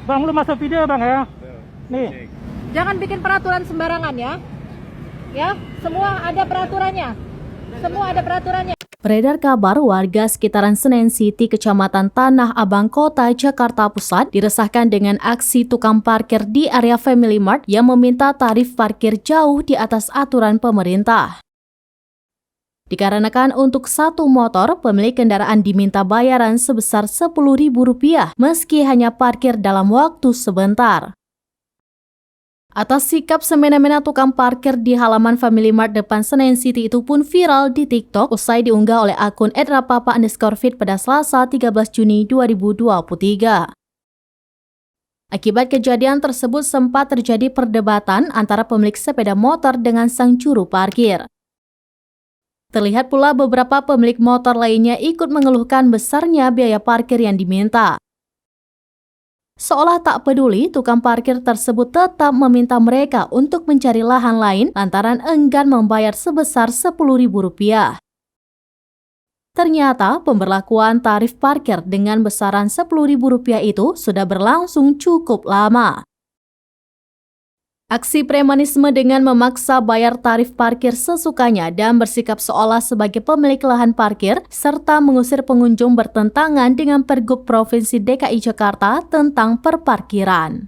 Bang, lu masuk video bang ya? Nih. Jangan bikin peraturan sembarangan ya. Ya, semua ada peraturannya. Semua ada peraturannya. Beredar kabar warga sekitaran Senen City, Kecamatan Tanah Abang, Kota Jakarta Pusat diresahkan dengan aksi tukang parkir di area Family Mart yang meminta tarif parkir jauh di atas aturan pemerintah. Dikarenakan untuk satu motor, pemilik kendaraan diminta bayaran sebesar Rp10.000 meski hanya parkir dalam waktu sebentar. Atas sikap semena-mena tukang parkir di halaman Family Mart depan Senen City itu pun viral di TikTok usai diunggah oleh akun @rapapa_fit pada Selasa 13 Juni 2023. Akibat kejadian tersebut sempat terjadi perdebatan antara pemilik sepeda motor dengan sang juru parkir. Terlihat pula beberapa pemilik motor lainnya ikut mengeluhkan besarnya biaya parkir yang diminta. Seolah tak peduli, tukang parkir tersebut tetap meminta mereka untuk mencari lahan lain lantaran enggan membayar sebesar Rp10.000. Ternyata pemberlakuan tarif parkir dengan besaran Rp10.000 itu sudah berlangsung cukup lama. Aksi premanisme dengan memaksa bayar tarif parkir sesukanya dan bersikap seolah sebagai pemilik lahan parkir serta mengusir pengunjung bertentangan dengan Pergub Provinsi DKI Jakarta tentang perparkiran.